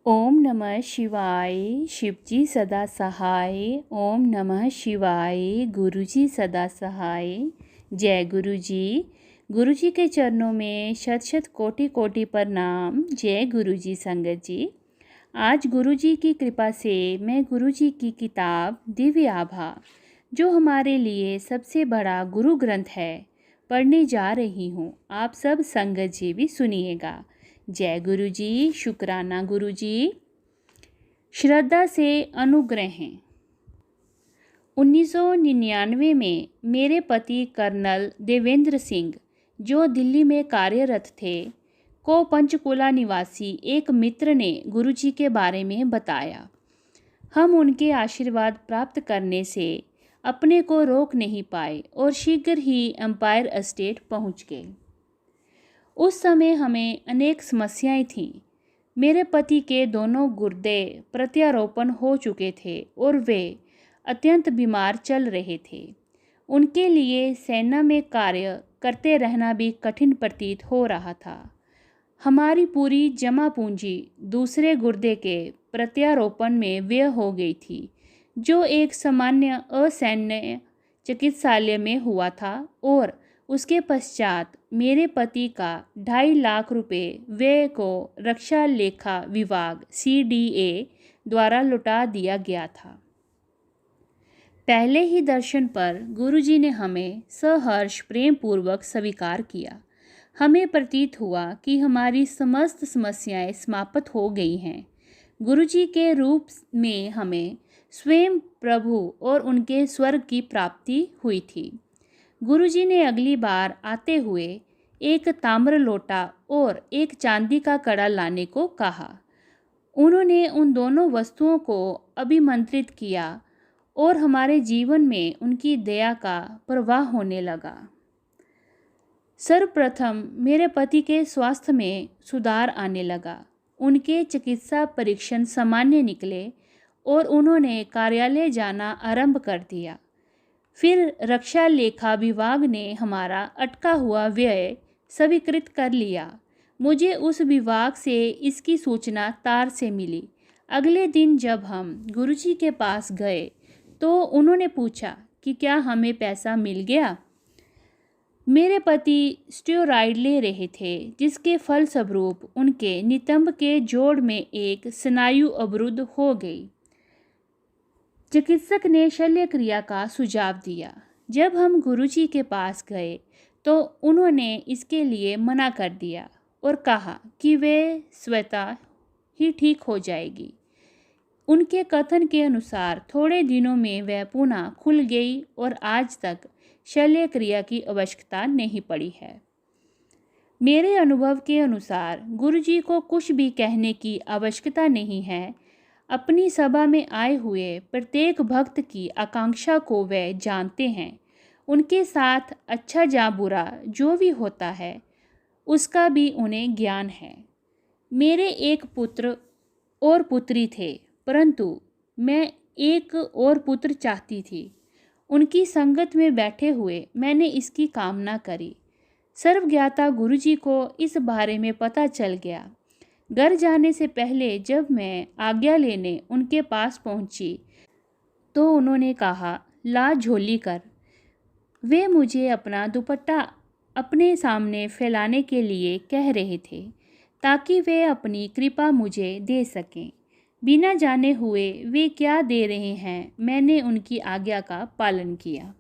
ओम नमः शिवाय। शिवजी सदा सहाय। ओम नमः शिवाय। गुरुजी सदा सहाय। जय गुरुजी। गुरुजी के चरणों में शत शत कोटि कोटि प्रणाम। जय गुरुजी संगत जी। आज गुरुजी की कृपा से मैं गुरुजी की किताब दिव्य आभा, जो हमारे लिए सबसे बड़ा गुरु ग्रंथ है, पढ़ने जा रही हूँ। आप सब संगत जी भी सुनिएगा। जय गुरुजी। शुक्राना गुरुजी। श्रद्धा से अनुग्रह। 1999 में मेरे पति कर्नल देवेंद्र सिंह, जो दिल्ली में कार्यरत थे, को पंचकुला निवासी एक मित्र ने गुरुजी के बारे में बताया। हम उनके आशीर्वाद प्राप्त करने से अपने को रोक नहीं पाए और शीघ्र ही एम्पायर एस्टेट पहुंच गए। उस समय हमें अनेक समस्याएं थीं। मेरे पति के दोनों गुर्दे प्रत्यारोपण हो चुके थे और वे अत्यंत बीमार चल रहे थे। उनके लिए सेना में कार्य करते रहना भी कठिन प्रतीत हो रहा था। हमारी पूरी जमा पूंजी दूसरे गुर्दे के प्रत्यारोपण में व्यय हो गई थी, जो एक सामान्य असैन्य चिकित्सालय में हुआ था, और उसके पश्चात मेरे पति का 2.5 लाख रुपए व्यय को रक्षा लेखा विभाग CDA द्वारा लौटा दिया गया था। पहले ही दर्शन पर गुरुजी ने हमें सहर्ष प्रेम पूर्वक स्वीकार किया। हमें प्रतीत हुआ कि हमारी समस्त समस्याएं समाप्त हो गई हैं। गुरुजी के रूप में हमें स्वयं प्रभु और उनके स्वर्ग की प्राप्ति हुई थी। गुरुजी ने अगली बार आते हुए एक ताम्र लोटा और एक चांदी का कड़ा लाने को कहा। उन्होंने उन दोनों वस्तुओं को अभिमंत्रित किया और हमारे जीवन में उनकी दया का प्रवाह होने लगा। सर्वप्रथम मेरे पति के स्वास्थ्य में सुधार आने लगा। उनके चिकित्सा परीक्षण सामान्य निकले और उन्होंने कार्यालय जाना आरंभ कर दिया। फिर रक्षा लेखा विभाग ने हमारा अटका हुआ व्यय स्वीकृत कर लिया। मुझे उस विभाग से इसकी सूचना तार से मिली। अगले दिन जब हम गुरुजी के पास गए तो उन्होंने पूछा कि क्या हमें पैसा मिल गया। मेरे पति स्टेरॉइड ले रहे थे, जिसके फलस्वरूप उनके नितंब के जोड़ में एक स्नायु अवरुद्ध हो गई। चिकित्सक ने शल्य क्रिया का सुझाव दिया। जब हम गुरुजी के पास गए तो उन्होंने इसके लिए मना कर दिया और कहा कि वे स्वतः ही ठीक हो जाएगी। उनके कथन के अनुसार थोड़े दिनों में वह पुनः खुल गई और आज तक शल्य क्रिया की आवश्यकता नहीं पड़ी है। मेरे अनुभव के अनुसार गुरुजी को कुछ भी कहने की आवश्यकता नहीं है। अपनी सभा में आए हुए प्रत्येक भक्त की आकांक्षा को वे जानते हैं। उनके साथ अच्छा या बुरा जो भी होता है, उसका भी उन्हें ज्ञान है। मेरे एक पुत्र और पुत्री थे, परंतु मैं एक और पुत्र चाहती थी। उनकी संगत में बैठे हुए मैंने इसकी कामना करी। सर्वज्ञाता गुरुजी को इस बारे में पता चल गया। घर जाने से पहले जब मैं आज्ञा लेने उनके पास पहुंची तो उन्होंने कहा, ला झोली कर। वे मुझे अपना दुपट्टा अपने सामने फैलाने के लिए कह रहे थे, ताकि वे अपनी कृपा मुझे दे सकें। बिना जाने हुए वे क्या दे रहे हैं, मैंने उनकी आज्ञा का पालन किया।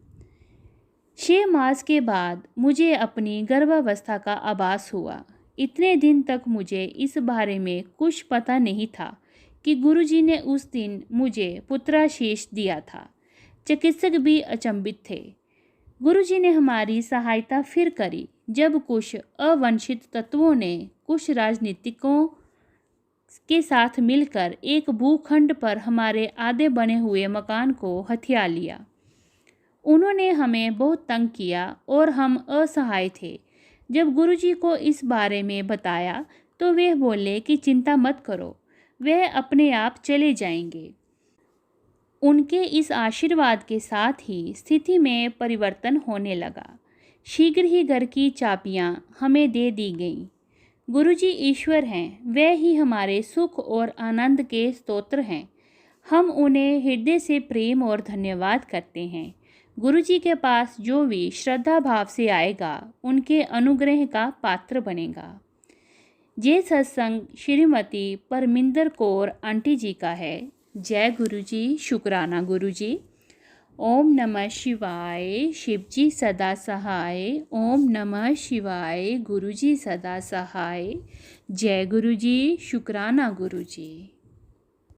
6 मास के बाद मुझे अपनी गर्भावस्था का आभास हुआ। इतने दिन तक मुझे इस बारे में कुछ पता नहीं था कि गुरुजी ने उस दिन मुझे पुत्राशीष दिया था। चिकित्सक भी अचंभित थे। गुरुजी ने हमारी सहायता फिर करी जब कुछ अवंशित तत्वों ने कुछ राजनीतिकों के साथ मिलकर एक भूखंड पर हमारे आधे बने हुए मकान को हथिया लिया। उन्होंने हमें बहुत तंग किया और हम असहाय थे। जब गुरुजी को इस बारे में बताया तो वे बोले कि चिंता मत करो, वे अपने आप चले जाएंगे। उनके इस आशीर्वाद के साथ ही स्थिति में परिवर्तन होने लगा। शीघ्र ही घर की चाबियां हमें दे दी गईं। गुरु जी ईश्वर हैं, वे ही हमारे सुख और आनंद के स्तोत्र हैं। हम उन्हें हृदय से प्रेम और धन्यवाद करते हैं। गुरु जी के पास जो भी श्रद्धा भाव से आएगा उनके अनुग्रह का पात्र बनेगा। ये सत्संग श्रीमती परमिंदर कौर आंटी जी का है। जय गुरु जी, शुक्राना गुरु जी। ओम नमः शिवाय, शिव जी सदा सहाय। ओम नमः शिवाय, गुरु जी सदा सहाय। जय गुरु जी, शुक्राना गुरु जी।